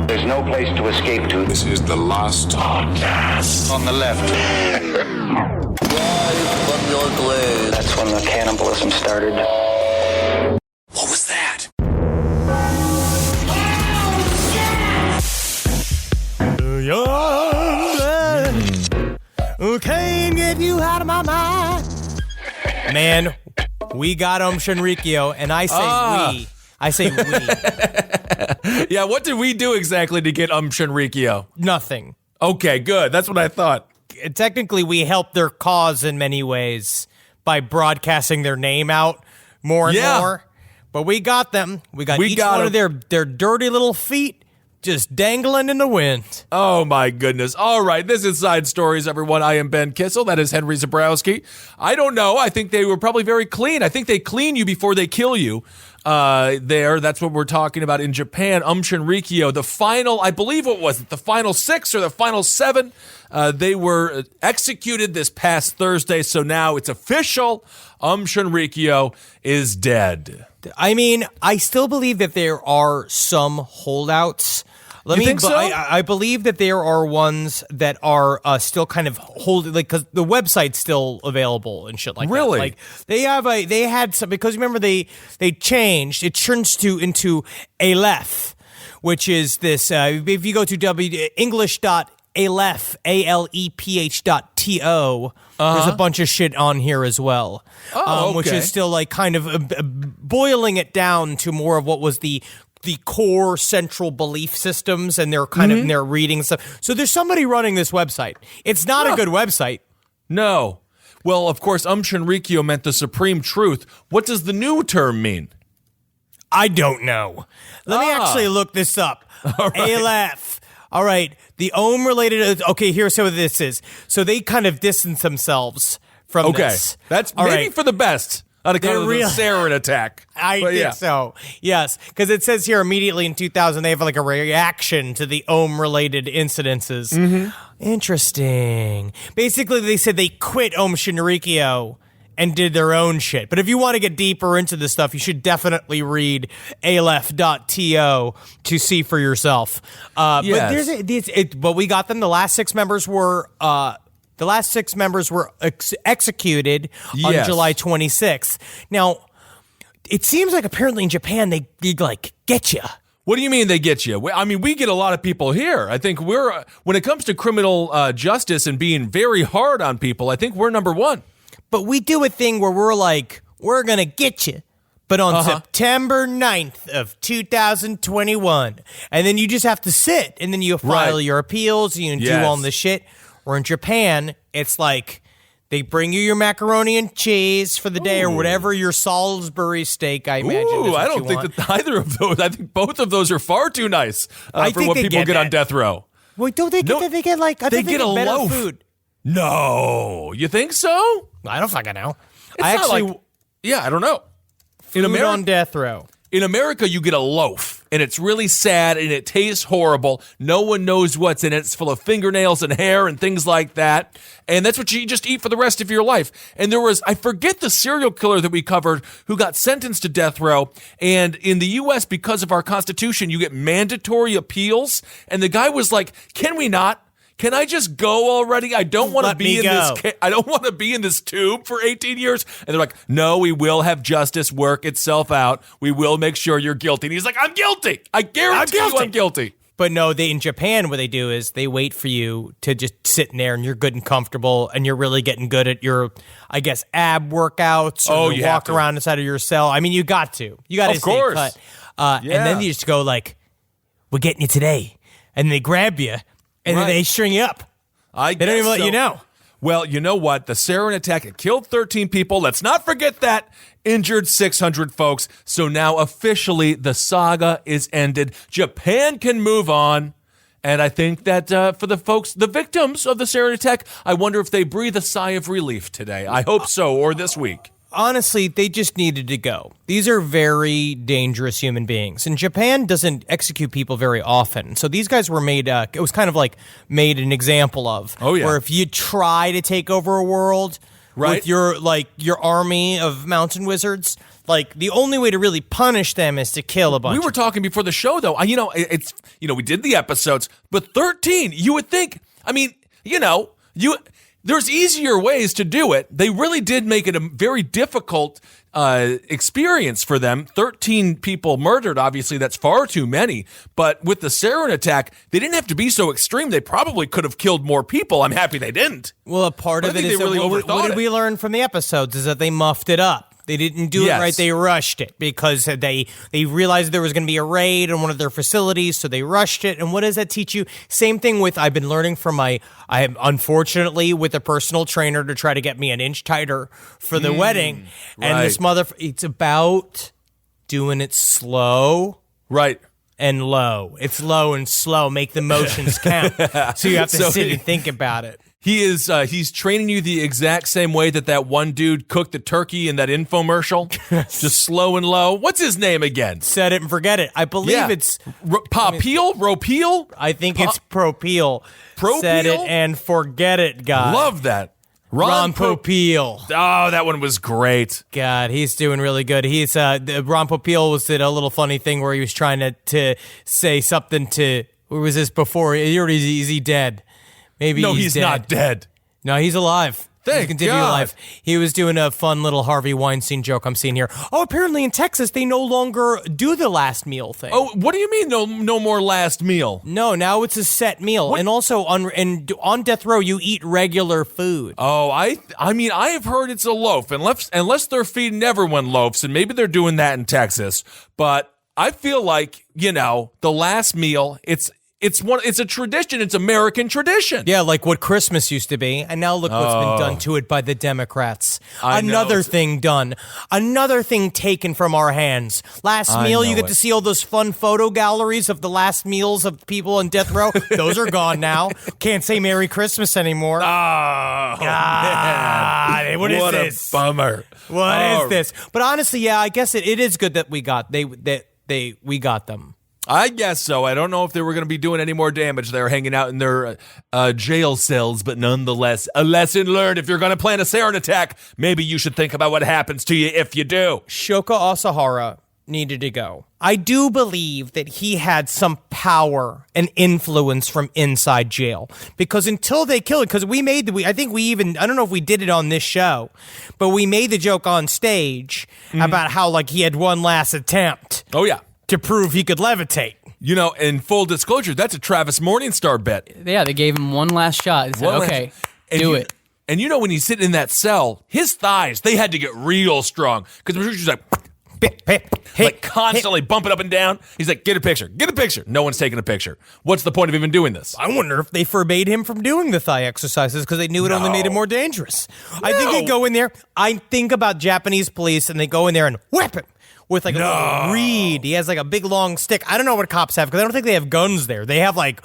There's no place to escape to. This is the last podcast. On the left. That's when the cannibalism started. What was that? Who can't get you out of my mind? Man, we got Aum Shinrikyo, and I say we. I say we. Yeah, what did we do exactly to get Aum Shinrikyo? Nothing. Okay, good. That's what I thought. Technically, we helped their cause in many ways by broadcasting their name out more and more. But we got them. We got each one of their dirty little feet just dangling in the wind. Oh, my goodness. All right, this is Side Stories, everyone. I am Ben Kissel. That is Henry Zabrowski. I don't know. I think they were probably very clean. I think they clean you before they kill you. That's what we're talking about in Japan. Aum Shinrikyo, the final, I believe, what was it, the final 6 or the final 7? They were executed this past Thursday, so now it's official. Aum Shinrikyo is dead. I mean, I still believe that there are some holdouts. You think so? I believe that there are ones that are still kind of holding, like, because the website's still available and shit like that. Really? Like they had some, because remember they changed. It turns into Aleph, which is this. If you go to English.aleph, aleph.to, there's a bunch of shit on here as well. Okay. Which is still like kind of boiling it down to more of what was the core central belief systems, and they're kind of they're reading stuff. So there's somebody running this website. It's not a good website. No. Well, of course, Aum Shinrikyo meant the supreme truth. What does the new term mean? I don't know. Let me actually look this up. All right. Aleph. All right. The Aum related. Okay, here's what this is. So they kind of distance themselves from this. That's All maybe right. for the best. On account of the sarin attack. I think so. Yes, because it says here immediately in 2000 they have like a reaction to the Aum-related incidences. Interesting. Basically, they said they quit Aum Shinrikyo and did their own shit. But if you want to get deeper into this stuff, you should definitely read aleph.to to see for yourself. Yes. But we got them. The last 6 members were executed on July 26th. Now, it seems like apparently in Japan they like get you. What do you mean they get you? I mean, we get a lot of people here. I think when it comes to criminal justice and being very hard on people, I think we're number 1. But we do a thing where we're like, we're going to get you. But on September 9th of 2021, and then you just have to sit, and then you file your appeals, and you do all this shit. Or in Japan, it's like they bring you your macaroni and cheese for the day or whatever, your Salisbury steak, I imagine. I don't think that either of those. I think both of those are far too nice for what people get on death row. Wait, don't they get, they get like, I think they get a better loaf. Food. No. You think so? I don't fucking know. I don't know. Food on death row. In America, you get a loaf, and it's really sad, and it tastes horrible. No one knows what's in it. It's full of fingernails and hair and things like that, and that's what you just eat for the rest of your life. And there was, I forget the serial killer that we covered who got sentenced to death row, and in the U.S., because of our Constitution, you get mandatory appeals, and the guy was like, can we not? Can I just go already? I don't want to be in this. I don't want to be in this tube for 18 years. And they're like, no, we will have justice work itself out. We will make sure you're guilty. And he's like, I'm guilty. I guarantee you I'm guilty. But no, in Japan, what they do is they wait for you to just sit in there and you're good and comfortable and you're really getting good at your, I guess, ab workouts or you walk around inside of your cell. I mean, you got to. You got to stay cut. And then you just go like, we're getting you today. And they grab you. And then they string you up. They don't even let you know. Well, you know what? The sarin attack, it killed 13 people. Let's not forget that. Injured 600 folks. So now officially the saga is ended. Japan can move on. And I think that for the folks, the victims of the sarin attack, I wonder if they breathe a sigh of relief today. I hope so, or this week. Honestly, they just needed to go. These are very dangerous human beings. And Japan doesn't execute people very often. So these guys were made, it was kind of like made an example of. Oh, yeah. Where if you try to take over a world with your army of mountain wizards, like the only way to really punish them is to kill a bunch. We were talking before the show, though. We did the episodes, but 13. You would think. I mean, there's easier ways to do it. They really did make it a very difficult experience for them. 13 people murdered. Obviously, that's far too many. But with the sarin attack, they didn't have to be so extreme. They probably could have killed more people. I'm happy they didn't. Well, a part of it is what did we learn from the episodes is that they muffed it up. They didn't do it right. They rushed it because they realized there was going to be a raid on one of their facilities, so they rushed it. And what does that teach you? Same thing with I've been learning from I am unfortunately with a personal trainer to try to get me an inch tighter for the wedding. Right. And this it's about doing it slow. Right. And low. It's low and slow. Make the motions count. So you have to sit and think about it. He's training you the exact same way that one dude cooked the turkey in that infomercial. Just slow and low. What's his name again? Set it and forget it. I believe it's Ropeel? I think it's Propeel. Propeel? Set it and forget it, guy. Love that. Ron Popeil. Oh, that one was great. God, he's doing really good. He's Ron Popeil did a little funny thing where he was trying to say something to. Where was this before? Is he dead? Maybe he's dead. Not dead. No, he's alive. Thank continue God. Alive. He was doing a fun little Harvey Weinstein joke I'm seeing here. Oh, apparently in Texas they no longer do the last meal thing. Oh, what do you mean no more last meal? No, now it's a set meal. What? And also on death row you eat regular food. Oh, I mean I have heard it's a loaf unless they're feeding everyone loaves, and maybe they're doing that in Texas. But I feel like, the last meal, it's a tradition. It's American tradition. Yeah, like what Christmas used to be. And now look what's been done to it by the Democrats. Another thing done. Another thing taken from our hands. Last meal, you get to see all those fun photo galleries of the last meals of people on death row. Those are gone now. Can't say Merry Christmas anymore. Oh, man. What is this? What a bummer. What is this? But honestly, yeah, I guess it is good that we got them. I guess so. I don't know if they were going to be doing any more damage. They're hanging out in their jail cells, but nonetheless, a lesson learned. If you're going to plan a sarin attack, maybe you should think about what happens to you if you do. Shoko Asahara needed to go. I do believe that he had some power and influence from inside jail, because until they killed it, because I don't know if we did it on this show, but we made the joke on stage about how like he had one last attempt. Oh, yeah. To prove he could levitate. In full disclosure, that's a Travis Morningstar bet. Yeah, they gave him one last shot. They said, okay, do it. And when he's sitting in that cell, his thighs, they had to get real strong. Because the producer's like constantly bumping up and down. He's like, get a picture. No one's taking a picture. What's the point of even doing this? I wonder if they forbade him from doing the thigh exercises because they knew it only made it more dangerous. No. I think they go in there. I think about Japanese police and they go in there and whip him. With like a little reed. He has like a big long stick. I don't know what cops have because I don't think they have guns there. They have like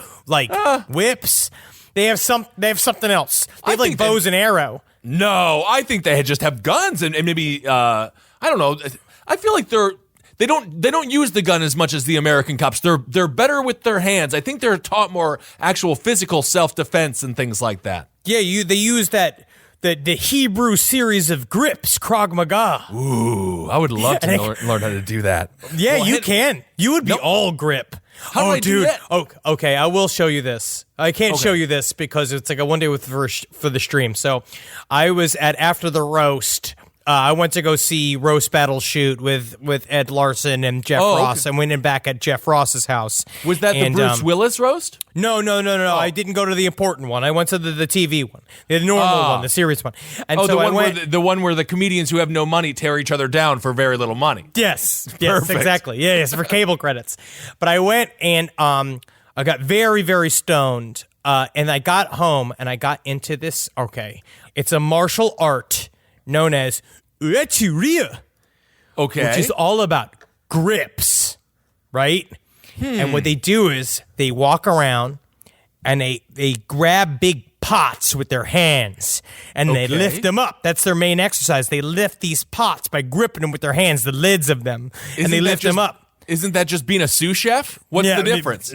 whips. They have something else. They have like bows and arrow. No, I think they just have guns and maybe I don't know. I feel like they don't use the gun as much as the American cops. They're better with their hands. I think they're taught more actual physical self-defense and things like that. Yeah, they use that. The Hebrew series of grips, Krav Maga. Ooh, I would love to learn how to do that. Yeah, you can. You would be all grip. How do I do that? Oh, okay, I will show you this. I can't show you this because it's like a one day for the stream. So I was after the roast. I went to go see Roast Battle Shoot with Ed Larson and Jeff Ross. Okay. I went in back at Jeff Ross's house. Was that the Bruce Willis roast? No. Oh. I didn't go to the important one. I went to the TV one, the normal one, the serious one. And so the one where the comedians who have no money tear each other down for very little money. Yes, exactly. Yes, for cable credits. But I went and I got very, very stoned. And I got home and I got into this. Okay, it's a martial art known as erotica. Okay. Which is all about grips, right? And what they do is they walk around and they grab big pots with their hands and they lift them up. That's their main exercise. They lift these pots by gripping them with their hands, the lids of them, and they lift them up. Isn't that just being a sous chef? What's the difference?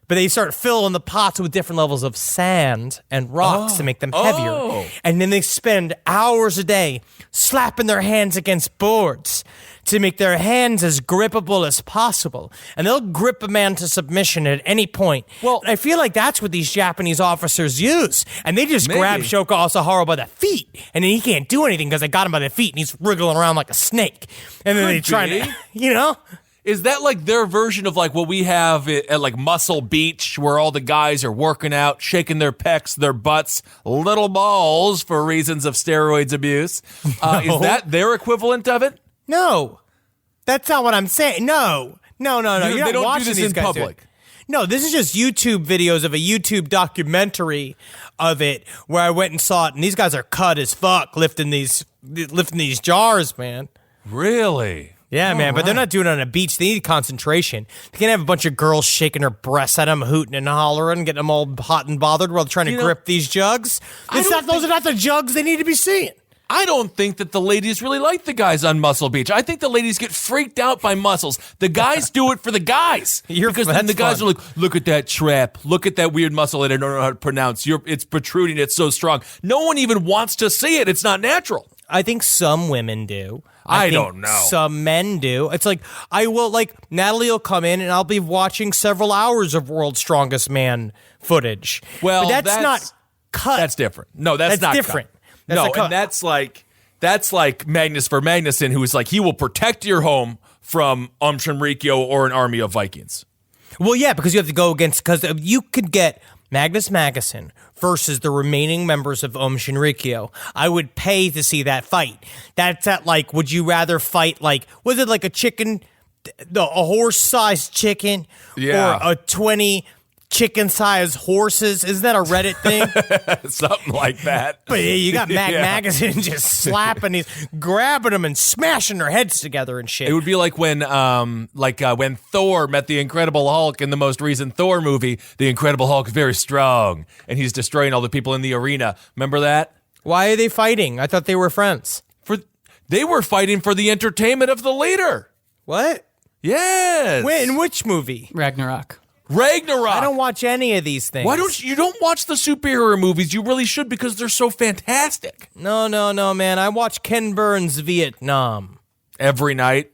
But they start filling the pots with different levels of sand and rocks to make them heavier. And then they spend hours a day slapping their hands against boards to make their hands as grippable as possible. And they'll grip a man to submission at any point. Well, I feel like that's what these Japanese officers use. And they just grab Shoko Asahara by the feet. And then he can't do anything because they got him by the feet and he's wriggling around like a snake. And then they try to, you know? Is that like their version of like what we have at like Muscle Beach, where all the guys are working out, shaking their pecs, their butts, little balls for reasons of steroids abuse? No. Is that their equivalent of it? No, that's not what I'm saying. No. You're not they don't watching do this these in guys public. No, this is just YouTube videos of a YouTube documentary of it where I went and saw it, and these guys are cut as fuck lifting these jars, man. Really? Yeah, man, but they're not doing it on a beach. They need concentration. They can't have a bunch of girls shaking their breasts at them, hooting and hollering, getting them all hot and bothered while trying to grip these jugs. Those are not the jugs they need to be seeing. I don't think that the ladies really like the guys on Muscle Beach. I think the ladies get freaked out by muscles. The guys do it for the guys. Because then the guys are like, look at that trap. Look at that weird muscle that I don't know how to pronounce. It's protruding. It's so strong. No one even wants to see it. It's not natural. I think some women do. I don't know. Some men do. It's like, Natalie will come in and I'll be watching several hours of World's Strongest Man footage. Well, but that's not cut. That's different. No, that's not different. Cut. And that's like Magnus for Magnuson, who is like, he will protect your home from Aum Shinrikyo or an army of Vikings. Well, yeah, because you have to go against, because you could get Magnus Magnuson versus the remaining members of Aum Shinrikyo. I would pay to see that fight. That's at like, would you rather fight like, was it like a chicken, a horse-sized chicken, or a 20 chicken-sized horses? Isn't that a Reddit thing? Something like that. But yeah, you got Magnuson just slapping these, grabbing them and smashing their heads together and shit. It would be like when Thor met the Incredible Hulk in the most recent Thor movie. The Incredible Hulk is very strong, and he's destroying all the people in the arena. Remember that? Why are they fighting? I thought they were friends. They were fighting for the entertainment of the leader. What? Yes. When? In which movie? Ragnarok. I don't watch any of these things. Why don't you don't watch the superhero movies? You really should, because they're so fantastic. No, man. I watch Ken Burns' Vietnam Every night.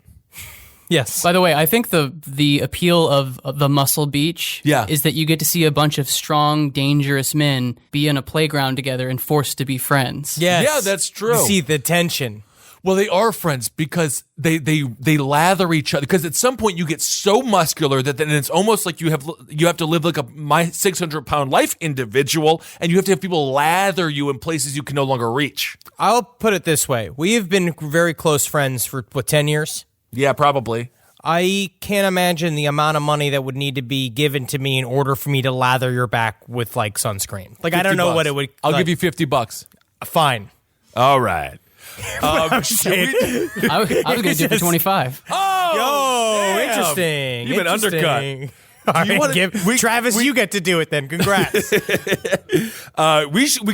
Yes. By the way, I think the appeal of the Muscle Beach is that you get to see a bunch of strong, dangerous men be in a playground together and forced to be friends. Yes. Yeah, that's true. You see the tension. Well, they are friends because they lather each other. Because at some point you get so muscular that then it's almost like you have to live like my 600-pound life individual, and you have to have people lather you in places you can no longer reach. I'll put it this way: we have been very close friends for 10 years. Yeah, probably. I can't imagine the amount of money that would need to be given to me in order for me to lather your back with like sunscreen. Like I don't know what it would. I'll give you $50. Fine. All right. I was going to do it for 25. Oh, damn. Interesting. You've been undercut. All right, Travis, you get to do it then. Congrats. We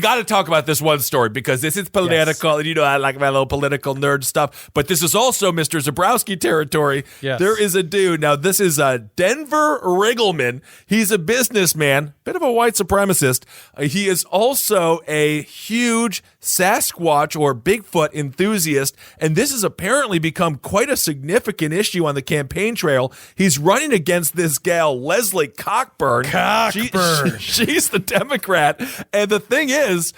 got to talk about this one story because this is political, and I like my little political nerd stuff. But this is also Mr. Zabrowski territory. Yes. There is a dude. Now, this is Denver Riggleman. He's a businessman, bit of a white supremacist. He is also a huge Sasquatch or Bigfoot enthusiast, and this has apparently become quite a significant issue on the campaign trail. He's running against this gal, Leslie Cockburn. She's the Democrat. And the thing is,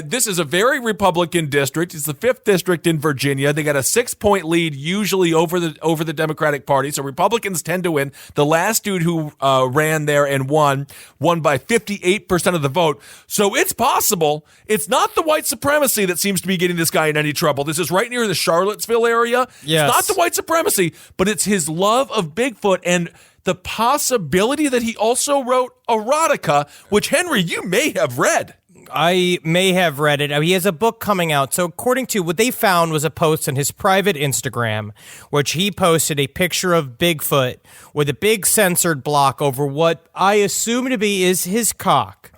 this is a very Republican district. It's the 5th district in Virginia. They got a 6-point lead usually over the Democratic Party. So Republicans tend to win. The last dude who ran there and won by 58% of the vote. So it's possible. It's not the white supremacy that seems to be getting this guy in any trouble. This is right near the Charlottesville area. Yes. It's not the white supremacy, but it's his love of Bigfoot and the possibility that he also wrote erotica, which, Henry, you may have read. I may have read it. He has a book coming out. So according to what they found was a post on his private Instagram, which he posted a picture of Bigfoot with a big censored block over what I assume to be is his cock.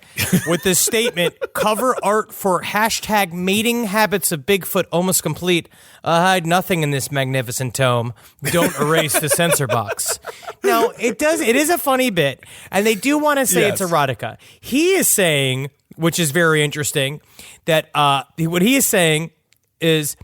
with the statement, cover art for hashtag mating habits of Bigfoot almost complete. Hide nothing in this magnificent tome. Don't erase the censor box. Now, it is a funny bit, and they do want to say it's erotica. He is saying, which is very interesting, that what he is saying is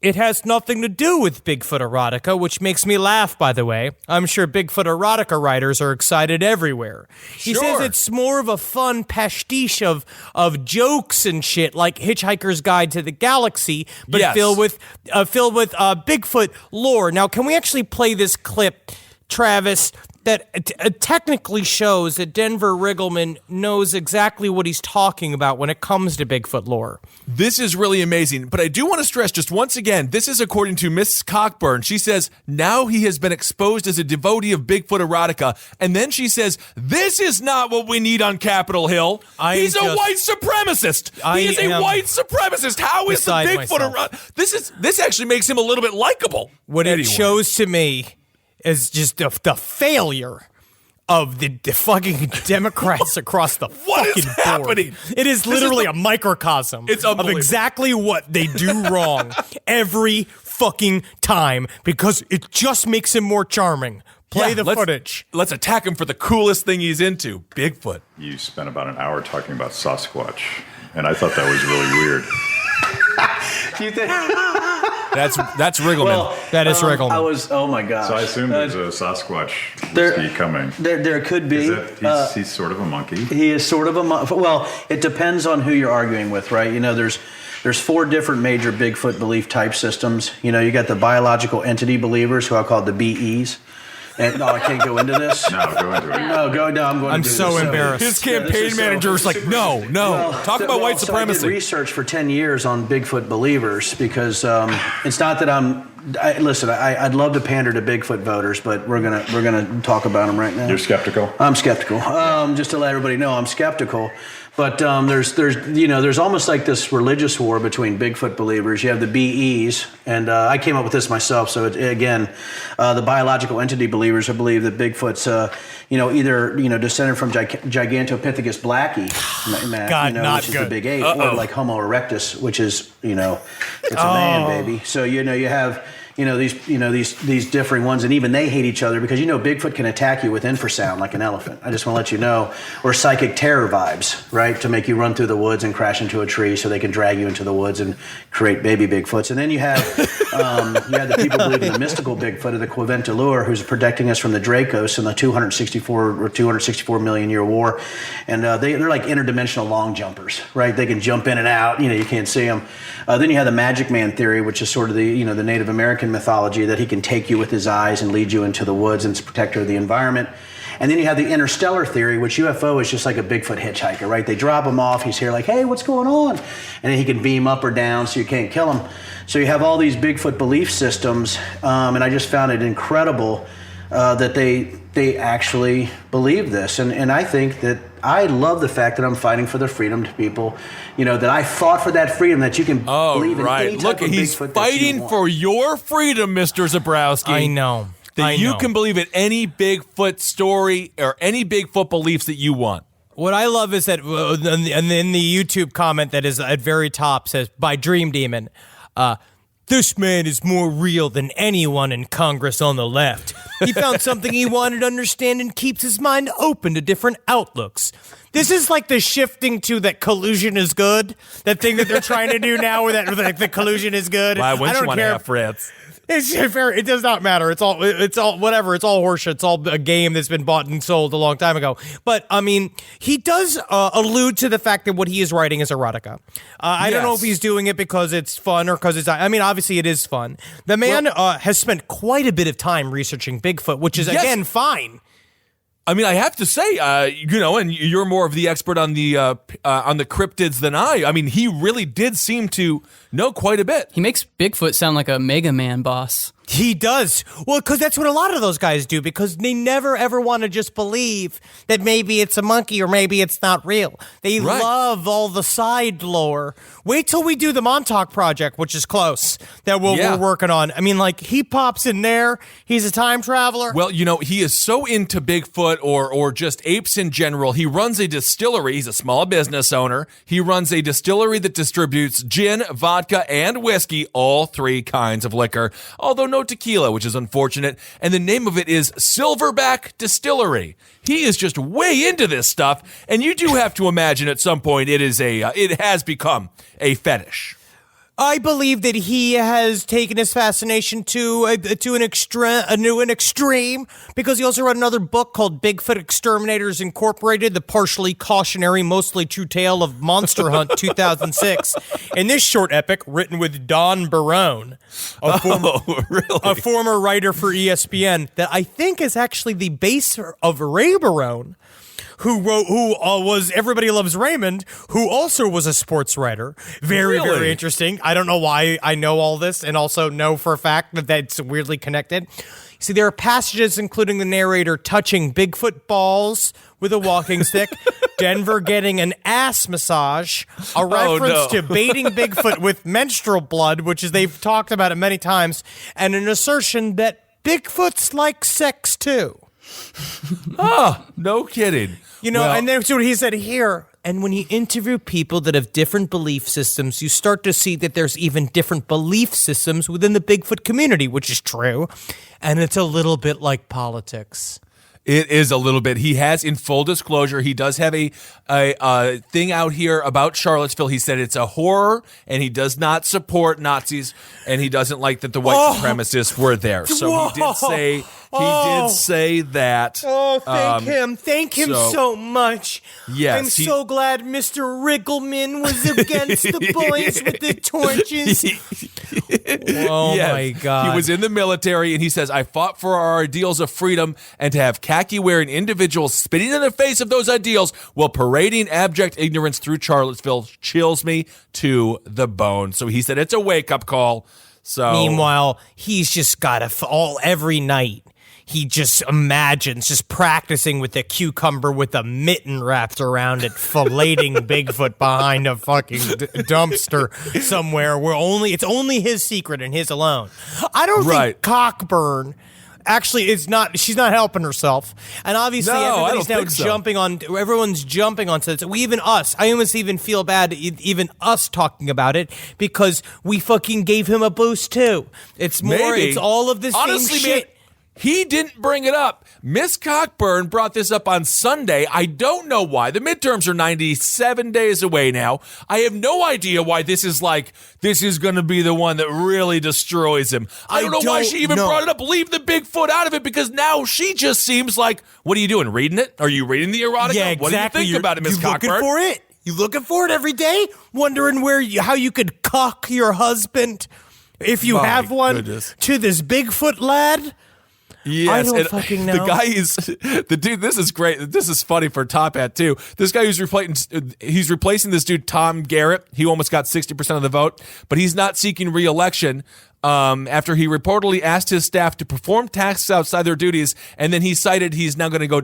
it has nothing to do with Bigfoot erotica, which makes me laugh, by the way. I'm sure Bigfoot erotica writers are excited everywhere. He says it's more of a fun pastiche of jokes and shit, like Hitchhiker's Guide to the Galaxy, but filled with Bigfoot lore. Now, can we actually play this clip, Travis, that technically shows that Denver Riggleman knows exactly what he's talking about when it comes to Bigfoot lore? This is really amazing, but I do want to stress just once again, this is according to Miss Cockburn. She says, now he has been exposed as a devotee of Bigfoot erotica, and then she says, this is not what we need on Capitol Hill. He's a white supremacist. He is a white supremacist. How is the Bigfoot erotica? This actually makes him a little bit likable. What it shows to me is just the failure of the fucking Democrats across the fucking board. Happening? It is literally a microcosm of exactly what they do wrong every fucking time, because it just makes him more charming. Play the footage. Let's attack him for the coolest thing he's into, Bigfoot. You spent about an hour talking about Sasquatch, and I thought that was really weird. Do you think that's Riggleman? Well, that is Riggleman. Oh my gosh. So I assume there's a Sasquatch whiskey coming. There could be. He's sort of a monkey. He is sort of a monkey. Well, it depends on who you're arguing with, right? You know, there's 4 different major Bigfoot belief type systems. You know, you got the biological entity believers, who I call the BEs. And no, I can't go into this. No, go into it. I'm so embarrassed. His campaign manager was like, no. Talk about white supremacy. So I did research for 10 years on Bigfoot believers because it's not that I'd love to pander to Bigfoot voters, but we're gonna talk about them right now. You're skeptical? I'm skeptical. Just to let everybody know, I'm skeptical. But there's almost like this religious war between Bigfoot believers. You have the BEs, and I came up with this myself. So the biological entity believers who believe that Bigfoot's either descended from Gigantopithecus blackie, which is the big ape, or like Homo erectus, which is it's a man, baby. So you have these differing ones, and even they hate each other because Bigfoot can attack you with infrasound like an elephant. I just want to let you know, or psychic terror vibes, right, to make you run through the woods and crash into a tree so they can drag you into the woods and create baby Bigfoots. And then you have the people believing the mystical Bigfoot of the Queventalur, who's protecting us from the Dracos in the 264 million year war, and they're like interdimensional long jumpers, right? They can jump in and out. You can't see them. Then you have the Magic Man theory, which is sort of the Native American mythology that he can take you with his eyes and lead you into the woods and is a protector of the environment. And then you have the interstellar theory, which UFO is just like a Bigfoot hitchhiker, right? They drop him off, he's here like, hey, what's going on? And then he can beam up or down so you can't kill him. So you have all these Bigfoot belief systems, and I just found it incredible that they actually believe this. And I think that I love the fact that I'm fighting for the freedom to people, that I fought for that freedom, that you can believe in any type of he's Bigfoot fighting for your freedom, Mr. Zabrowski. I know. That you can believe in any Bigfoot story or any Bigfoot beliefs that you want. What I love is that in the YouTube comment that is at very top says, by Dream Demon, this man is more real than anyone in Congress on the left. He found something he wanted to understand and keeps his mind open to different outlooks. This is like the shifting to that collusion is good. That thing that they're trying to do now, where that the collusion is good. Why wouldn't you want to have friends? It does not matter. It's all whatever. It's all horseshit. It's all a game that's been bought and sold a long time ago. But I mean, he does allude to the fact that what he is writing is erotica. I don't know if he's doing it because it's fun or because it's. I mean, obviously it is fun. The man has spent quite a bit of time researching Bigfoot, which is again fine. I mean, I have to say, and you're more of the expert on the cryptids than I. I mean, he really did seem to know quite a bit. He makes Bigfoot sound like a Mega Man boss. He does. Well, because that's what a lot of those guys do, because they never, ever want to just believe that maybe it's a monkey or maybe it's not real. They love all the side lore. Wait till we do the Montauk Project, which is close, that we're working on. I mean, like, he pops in there. He's a time traveler. Well, he is so into Bigfoot or just apes in general. He runs a distillery. He's a small business owner. He runs a distillery that distributes gin, vodka, and whiskey, all three kinds of liquor. Although no tequila, which is unfortunate, and the name of it is Silverback Distillery. He is just way into this stuff, and you do have to imagine at some point it has become a fetish. I believe that he has taken his fascination to an extreme, because he also wrote another book called Bigfoot Exterminators Incorporated, the partially cautionary, mostly true tale of Monster Hunt 2006. In this short epic, written with Don Barone, a former writer for ESPN, that I think is actually the base of Ray Barone, who was Everybody Loves Raymond, who also was a sports writer. Very interesting. I don't know why I know all this, and also know for a fact that that's weirdly connected. See, there are passages including the narrator touching Bigfoot balls with a walking stick, Denver getting an ass massage, a reference to baiting Bigfoot with menstrual blood, which is they've talked about it many times, and an assertion that Bigfoot's like sex too. Oh, no kidding. And that's what he said here. And when you interview people that have different belief systems, you start to see that there's even different belief systems within the Bigfoot community, which is true. And it's a little bit like politics. It is a little bit. He has, in full disclosure, he does have a thing out here about Charlottesville. He said it's a horror, and he does not support Nazis, and he doesn't like that the white supremacists were there. So he did say that. Oh, thank him so much. Yes, I'm so glad Mr. Riggleman was against the boys with the torches. Oh my God! He was in the military, and he says, "I fought for our ideals of freedom, and to have khaki-wearing individuals spitting in the face of those ideals while parading abject ignorance through Charlottesville chills me to the bone." So he said it's a wake-up call. So meanwhile, he's just got every night. He just imagines just practicing with a cucumber with a mitten wrapped around it, filleting Bigfoot behind a fucking dumpster somewhere where it's only his secret and his alone. I don't think Cockburn actually is not. She's not helping herself, and obviously everybody's now jumping on. Everyone's jumping on it. Even us. I almost even feel bad, even us talking about it, because we fucking gave him a boost too. It's more. It's all of this same shit. He didn't bring it up. Miss Cockburn brought this up on Sunday. I don't know why. The midterms are 97 days away now. I have no idea why this is going to be the one that really destroys him. I don't know why she even brought it up. Leave the Bigfoot out of it, because now she just seems like, what are you doing, reading it? Are you reading the erotica? Yeah, exactly. What do you think about it, Miss Cockburn? You looking for it? You looking for it every day? Wondering how you could cock your husband if you have one to this Bigfoot lad? Yes, I don't fucking know. The dude. This is great. This is funny for Top Hat too. This guy he's replacing this dude Tom Garrett. He almost got 60% of the vote, but he's not seeking re-election. After he reportedly asked his staff to perform tasks outside their duties, and then he cited he's now going to go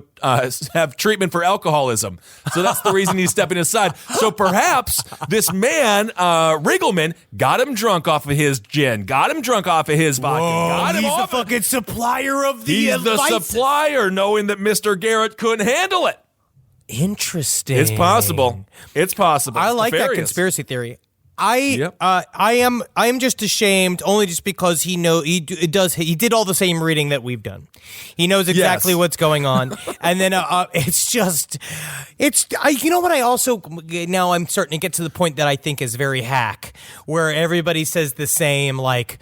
have treatment for alcoholism. So that's the reason he's stepping aside. So perhaps this man, Riggleman, got him drunk off of his gin, got him drunk off of his vodka. He's the fucking supplier of the He's the supplier, knowing that Mr. Garrett couldn't handle it. Interesting. It's possible. I like that conspiracy theory. I am just ashamed, only just because he did all the same reading that we've done. He knows exactly what's going on, and then you know what? I also now I'm starting to get to the point that I think is very hack, where everybody says the same, like,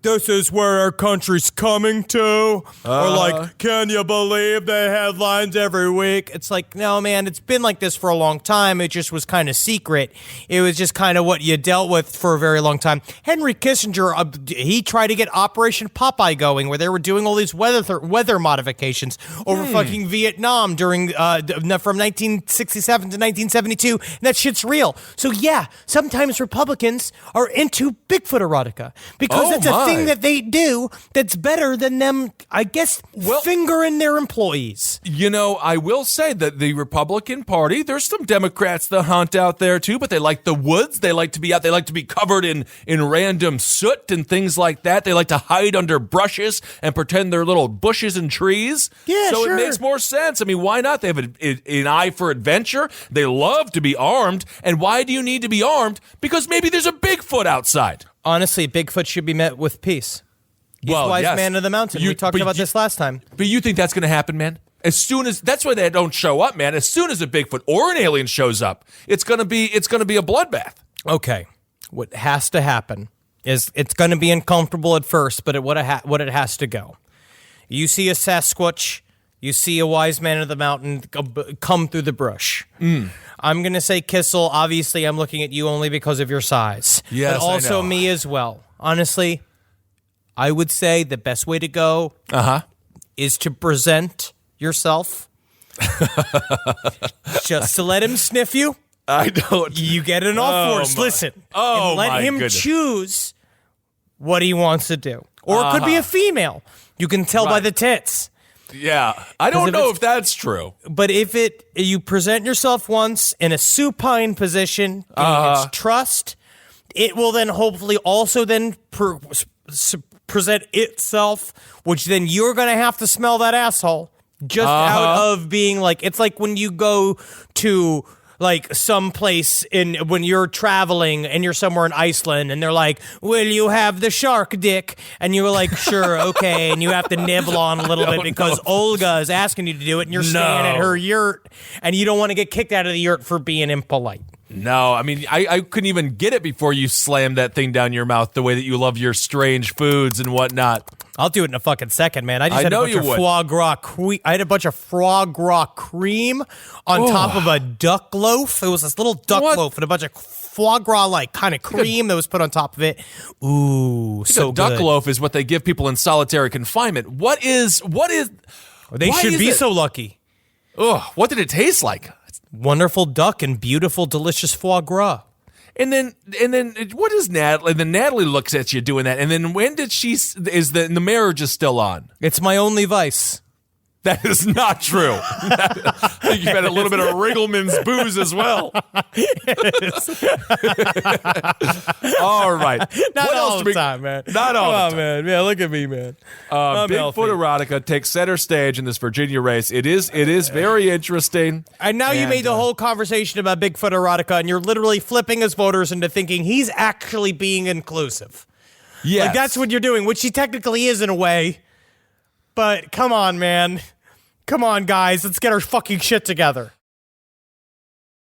this is where our country's coming to. Or like, can you believe the headlines every week? It's like, no, man, it's been like this for a long time. It just was kind of secret. It was just kind of what you dealt with for a very long time. Henry Kissinger, he tried to get Operation Popeye going, where they were doing all these weather modifications over fucking Vietnam during from 1967 to 1972. And that shit's real. So yeah, sometimes Republicans are into Bigfoot erotica, because that's a thing anything that they do that's better than them, I guess, fingering their employees. You know, I will say that the Republican Party, there's some Democrats that hunt out there too, but they like the woods. They like to be out. They like to be covered in random soot and things like that. They like to hide under brushes and pretend they're little bushes and trees. Yeah, so sure. it makes more sense. I mean, why not? They have an eye for adventure. They love to be armed. And why do you need to be armed? Because maybe there's a Bigfoot outside. Honestly, Bigfoot should be met with peace. He's the wise man of the mountain. We talked about this last time. But you think that's going to happen, man? As soon as that's why they don't show up, man. As soon as a Bigfoot or an alien shows up, it's going to be a bloodbath. Okay, what has to happen is it's going to be uncomfortable at first, but what it has to go. You see a Sasquatch, you see a wise man of the mountain come through the brush. I'm going to say Kissel. Obviously, I'm looking at you only because of your size. Yes, but also I know. me as well. Honestly, I would say the best way to go is to present yourself. Just to let him sniff you. I don't. You get an all fours. Listen. And let him choose what he wants to do. Or it could be a female. You can tell by the tits. Yeah, I don't know if that's true. But if you present yourself once in a supine position, its trust, it will then hopefully also then present itself, which then you're going to have to smell that asshole just out of being like, it's like when you go to like some place when you're traveling and you're somewhere in Iceland and they're like, will you have the shark dick? And you're like, sure, okay. And you have to nibble on a little bit because Olga is asking you to do it and you're staying at her yurt and you don't want to get kicked out of the yurt for being impolite. No, I mean, I couldn't even get it before you slammed that thing down your mouth the way that you love your strange foods and whatnot. I'll do it in a fucking second, man. I just had a bunch of foie gras I had a bunch of foie gras cream on top of a duck loaf. It was this little duck loaf and a bunch of foie gras like kind of cream that was put on top of it. Ooh, so good. Duck loaf is what they give people in solitary confinement. What is? They should be so lucky. Ugh, what did it taste like? Wonderful duck and beautiful, delicious foie gras. And then what is Natalie? And then Natalie looks at you doing that. And then when did the marriage is still on? It's my only vice. That is not true. I think you've had a little bit of Riggleman's booze as well. All right. Not what all else the time, man. Not all the time. Man. Yeah, look at me, man. Bigfoot erotica takes center stage in this Virginia race. It is very interesting. And now you made the whole conversation about Bigfoot erotica, and you're literally flipping his voters into thinking he's actually being inclusive. Yes. Like, that's what you're doing, which he technically is in a way. But come on, man. Come on, guys. Let's get our fucking shit together.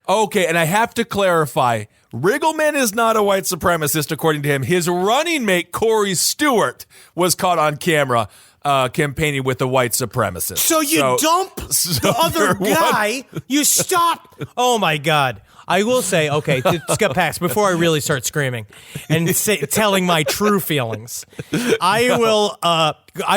Okay, and I have to clarify. Riggleman is not a white supremacist, according to him. His running mate, Corey Stewart, was caught on camera campaigning with a white supremacist. So you dump the other guy. You stop. Oh, my God. I will say, okay, to get past before I really start screaming and telling my true feelings. I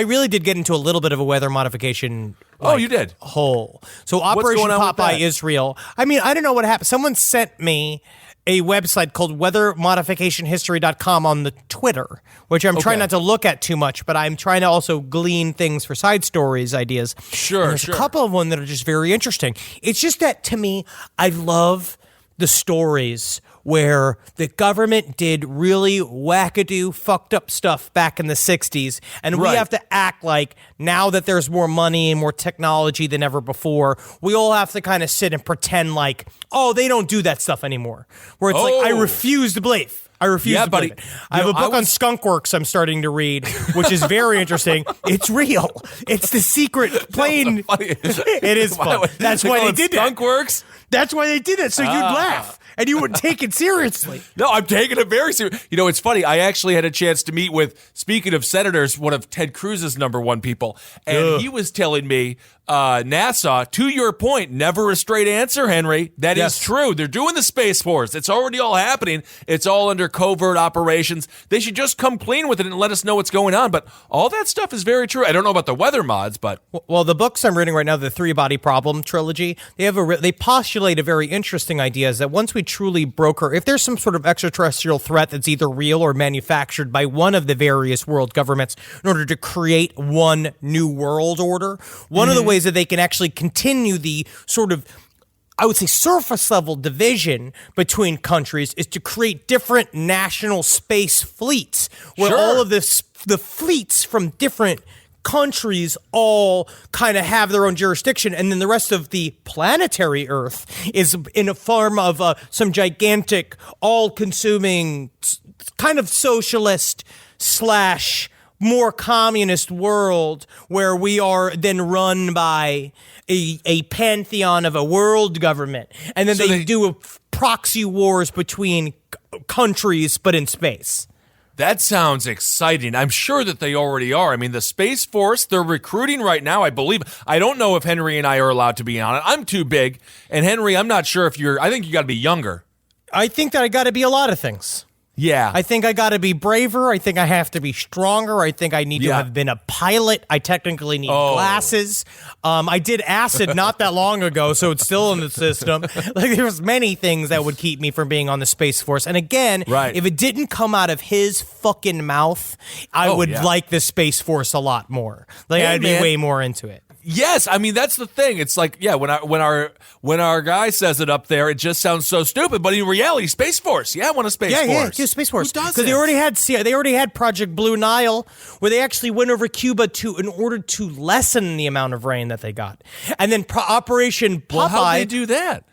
really did get into a little bit of a weather modification. You did? Hole. So Operation Popeye is real. I mean, I don't know what happened. Someone sent me a website called weathermodificationhistory.com on the Twitter, which I'm trying not to look at too much, but I'm trying to also glean things for side stories, ideas. Sure, There's a couple of them that are just very interesting. It's just that, to me, I love the stories where the government did really wackadoo, fucked up stuff back in the 60s, and we have to act like now that there's more money and more technology than ever before, we all have to kind of sit and pretend like, oh, they don't do that stuff anymore. Where it's like, I refuse to believe. I refuse to believe it. I have a book on skunkworks I'm starting to read, which is very interesting. It's real. It's the secret plane. It is fun. That's why they did that. Skunkworks? That's why they did it, so you'd laugh. And you wouldn't take it seriously. No, I'm taking it very seriously. You know, it's funny. I actually had a chance to meet with, speaking of senators, one of Ted Cruz's #1 people. And he was telling me NASA, to your point, never a straight answer, Henry. That is true. They're doing the Space Force. It's already all happening. It's all under covert operations. They should just come clean with it and let us know what's going on. But all that stuff is very true. I don't know about the weather mods, but... Well, the books I'm reading right now, the Three Body Problem trilogy, they postulate a very interesting idea is that once we truly broker, if there's some sort of extraterrestrial threat that's either real or manufactured by one of the various world governments in order to create one new world order, one of the ways that they can actually continue the sort of, I would say, surface level division between countries is to create different national space fleets where all of the fleets from different countries all kind of have their own jurisdiction, and then the rest of the planetary Earth is in a form of some gigantic, all-consuming kind of socialist / more communist world where we are then run by a pantheon of a world government. And then they do a proxy wars between countries, but in space. That sounds exciting. I'm sure that they already are. I mean, the Space Force, they're recruiting right now, I believe. I don't know if Henry and I are allowed to be on it. I'm too big. And Henry, I'm not sure if I think you got to be younger. I think that I got to be a lot of things. Yeah. I think I got to be braver. I think I have to be stronger. I think I need to have been a pilot. I technically need glasses. I did acid not that long ago, so it's still in the system. Like, there's many things that would keep me from being on the Space Force. And again, if it didn't come out of his fucking mouth, I would like the Space Force a lot more. Like, I'd be way more into it. Yes, I mean that's the thing. It's like, when our guy says it up there, it just sounds so stupid. But in reality, Space Force, I want a Space Force. Yeah, Space Force. Because they already had Project Blue Nile, where they actually went over Cuba in order to lessen the amount of rain that they got, and then Operation Popeye. Well, how'd they do that?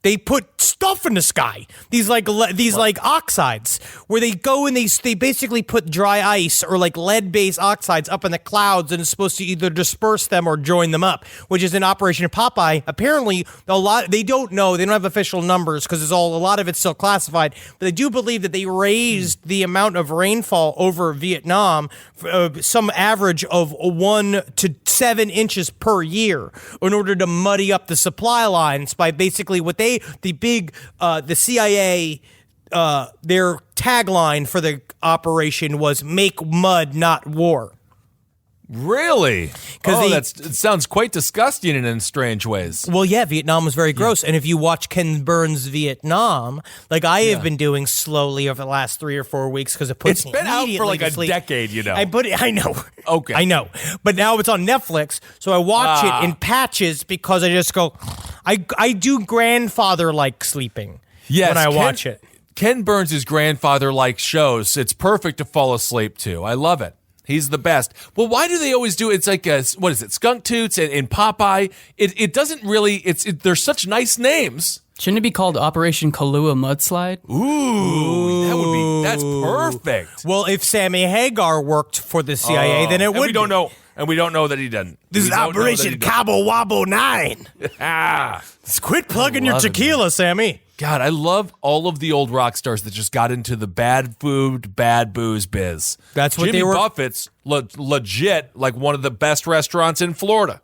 They put stuff in the sky. These oxides where they go and they basically put dry ice or like lead-based oxides up in the clouds, and it's supposed to either disperse them or join them up, which is in Operation Popeye. Apparently, they don't know. They don't have official numbers because a lot of it's still classified. But they do believe that they raised the amount of rainfall over Vietnam, some average of 1 to 7 inches per year, in order to muddy up the supply lines by basically what the CIA, their tagline for the operation was "Make mud, not war." Really? It sounds quite disgusting in strange ways. Well, yeah, Vietnam was very gross. And if you watch Ken Burns' Vietnam, like I have been doing slowly over the last 3 or 4 weeks, because it puts it's been out for like a decade, I know. Okay. I know. But now it's on Netflix, so I watch it in patches because I just go, I do grandfather-like sleeping when I watch it. Ken Burns' grandfather-like shows, it's perfect to fall asleep to. I love it. He's the best. Well, why do they always do it? It's like, what is it, Skunk Toots and Popeye? It doesn't really, they're such nice names. Shouldn't it be called Operation Kahlua Mudslide? Ooh, that's perfect. Well, if Sammy Hagar worked for the CIA, then it would. We don't know. And we don't know that he didn't. This is Operation Cabo Wabo 9. Quit plugging your tequila, Sammy. God, I love all of the old rock stars that just got into the bad food, bad booze biz. That's what Jimmy they were. Buffett's legit like one of the best restaurants in Florida.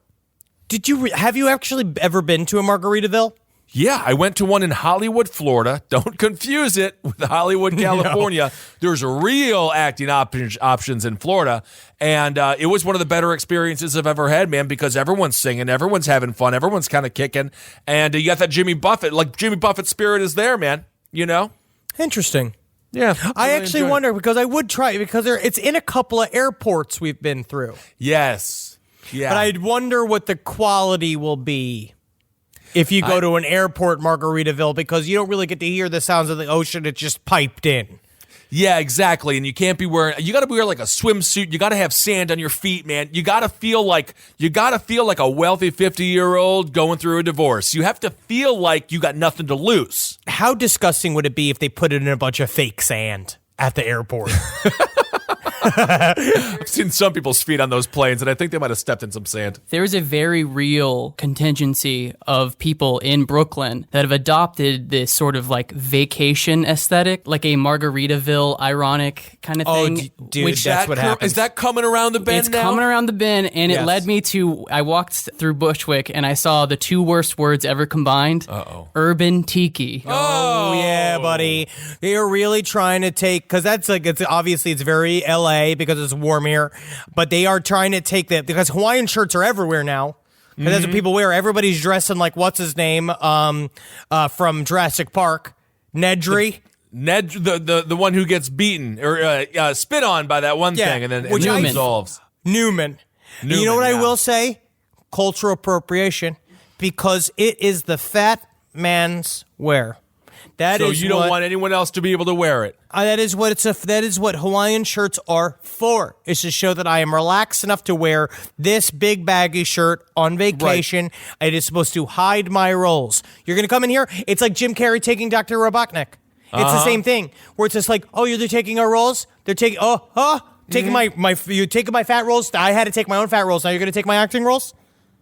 Have you actually ever been to a Margaritaville? Yeah, I went to one in Hollywood, Florida. Don't confuse it with Hollywood, California. There's real acting options in Florida. And it was one of the better experiences I've ever had, man, because everyone's singing, everyone's having fun, everyone's kind of kicking. And you got that Jimmy Buffett spirit is there, man, Interesting. Yeah. I actually wonder, because I would try it, because it's in a couple of airports we've been through. Yes. Yeah. But I'd wonder what the quality will be if you go to an airport Margaritaville, because you don't really get to hear the sounds of the ocean. It's just piped in. Yeah, exactly. And you got to wear like a swimsuit. You got to have sand on your feet, man. You got to feel like a wealthy 50-year-old going through a divorce. You have to feel like you got nothing to lose. How disgusting would it be if they put it in a bunch of fake sand at the airport? I've seen some people's feet on those planes, and I think they might have stepped in some sand. There is a very real contingency of people in Brooklyn that have adopted this sort of like vacation aesthetic, like a Margaritaville ironic kind of thing. Dude, that's what happens. Is that coming around the bend It's now? coming around the bend, and it led me to, I walked through Bushwick, and I saw the two worst words ever combined. Urban tiki. Oh, yeah, buddy. They are really trying to take, because that's like, it's obviously it's very LA because it's warm here, but they are trying to take that, because Hawaiian shirts are everywhere now. And that's what people wear. Everybody's dressing like, what's his name, from Jurassic Park, Nedry. Ned, the one who gets beaten or spit on by that one thing, and then it dissolves. Newman. You know what I will say? Cultural appropriation, because it is the fat man's wear. So you don't want anyone else to be able to wear it. That is what that is what Hawaiian shirts are for. Is to show that I am relaxed enough to wear this big baggy shirt on vacation. Right. It is supposed to hide my rolls. You're going to come in here. It's like Jim Carrey taking Dr. Robotnik. It's the same thing where it's just like, oh, they're taking our rolls. They're taking taking you taking my fat rolls. I had to take my own fat rolls. Now you're going to take my acting rolls.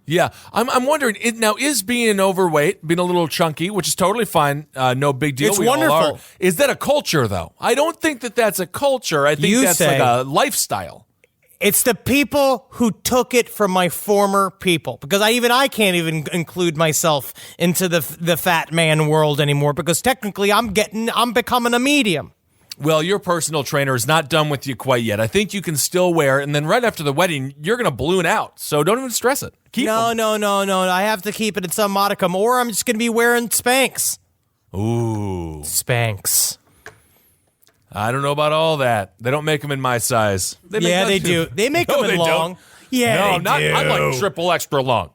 Yeah, I'm wondering, now is being overweight, being a little chunky, which is totally fine, no big deal. It's wonderful. Is that a culture, though? I don't think that's a culture. I think that's like a lifestyle. It's the people who took it from my former people, because I can't even include myself into the fat man world anymore, because technically I'm becoming a medium. Well, your personal trainer is not done with you quite yet. I think you can still wear it, and then right after the wedding, you're going to balloon out. So don't even stress it. Keep them. No. I have to keep it at some modicum, or I'm just going to be wearing Spanx. Ooh. Spanx. I don't know about all that. They don't make them in my size. They do. They make them in long. Don't. Yeah, no, they do. I'm like triple extra long.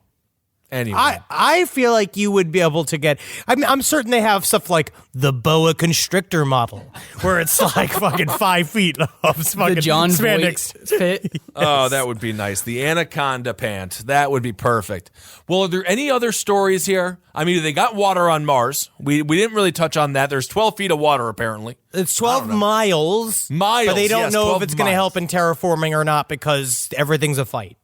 Anyway. I feel like you would be able to get. I'm certain they have stuff like the boa constrictor model, where it's like fucking 5 feet of fucking the John spandex fit. Yes. Oh, that would be nice. The anaconda pant. That would be perfect. Well, are there any other stories here? I mean, they got water on Mars. We didn't really touch on that. There's 12 feet of water, apparently. It's 12 miles. Miles, but they don't know if it's going to miles. help in terraforming or not, because everything's a fight.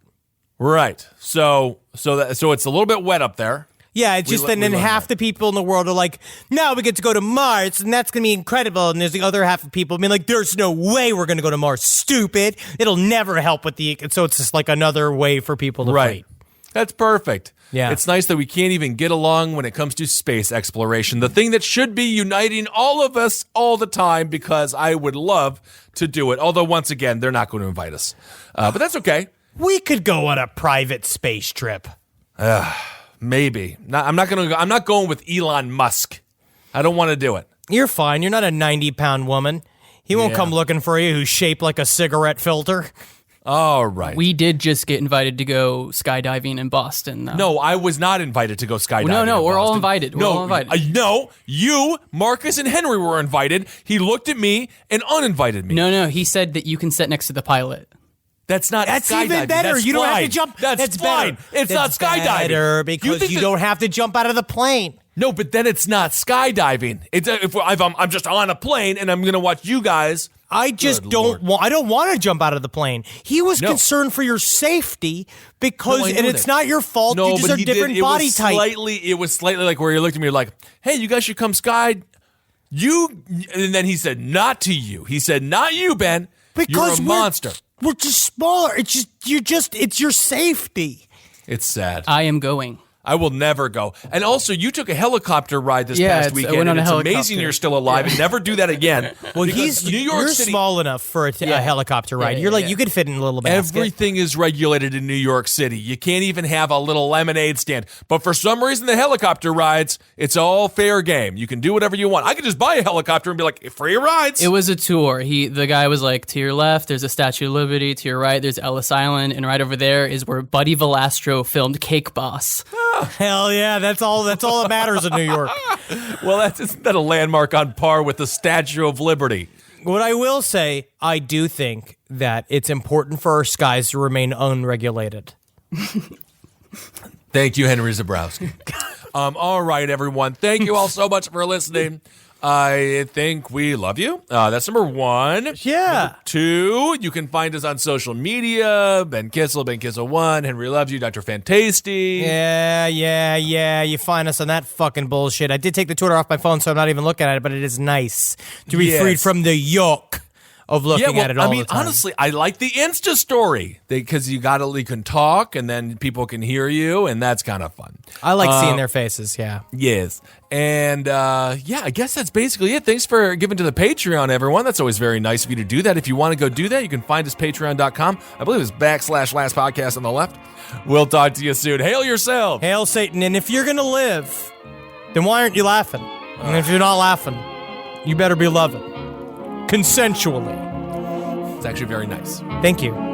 Right. So it's a little bit wet up there. Yeah, it's just then half the people in the world are like, no, we get to go to Mars, and that's going to be incredible. And there's the other half of people, I mean, like, there's no way we're going to go to Mars. Stupid. It'll never help with the... So it's just like another way for people to fight. That's perfect. Yeah. It's nice that we can't even get along when it comes to space exploration, the thing that should be uniting all of us all the time, because I would love to do it. Although, once again, they're not going to invite us. But that's okay. We could go on a private space trip. Maybe. I'm not going with Elon Musk. I don't want to do it. You're fine. You're not a 90-pound woman. He won't come looking for you who's shaped like a cigarette filter. All right. We did just get invited to go skydiving in Boston, though. No, I was not invited to go skydiving. No, we're all Boston. invited. We're all invited. No, you, Marcus, and Henry were invited. He looked at me and uninvited me. No, he said that you can sit next to the pilot. That's not That's skydiving. even better. That's you don't flying. have to jump. That's flying. Better. It's not skydiving. Better because you don't have to jump out of the plane. No, but then it's not skydiving. It's if I'm just on a plane and I'm going to watch you guys. I just don't want. I don't want to jump out of the plane. He was concerned for your safety because, and it's not your fault. No, you just but are different body type. It was slightly like where you looked at me, you're like, "Hey, you guys should come and then he said, "Not to you." He said, "Not you, Ben. Because you're a monster." We're just smaller. It's your safety. It's sad. I am going. I will never go. And also, you took a helicopter ride this past weekend, and it's amazing you're still alive, and never do that again. Well, you're small enough for a helicopter ride. You could fit in a little basket. Everything is regulated in New York City. You can't even have a little lemonade stand. But for some reason, the helicopter rides, it's all fair game. You can do whatever you want. I could just buy a helicopter and be like, free rides. It was a tour. The guy was like, to your left, there's a Statue of Liberty. To your right, there's Ellis Island. And right over there is where Buddy Valastro filmed Cake Boss. Hell yeah, that's all that matters in New York. Well, isn't that a landmark on par with the Statue of Liberty? What I will say, I do think that it's important for our skies to remain unregulated. Thank you, Henry Zabrowski. All right, everyone. Thank you all so much for listening. I think we love you. That's number 1. Yeah. Number 2, you can find us on social media. Ben Kissel 1, Henry loves you, Dr. Fantasty. Yeah. You find us on that fucking bullshit. I did take the Twitter off my phone, so I'm not even looking at it, but it is nice to be freed from the yoke of looking at it all the time. Honestly, I like the Insta story because you can talk and then people can hear you, and that's kind of fun. I like seeing their faces, yeah. Yes. And I guess that's basically it. Thanks for giving to the Patreon, everyone. That's always very nice of you to do that. If you want to go do that, you can find us patreon.com. I believe it's /last podcast on the left. We'll talk to you soon. Hail yourself. Hail Satan. And if you're going to live, then why aren't you laughing? And if you're not laughing, you better be loving. Consensually. It's actually very nice. Thank you.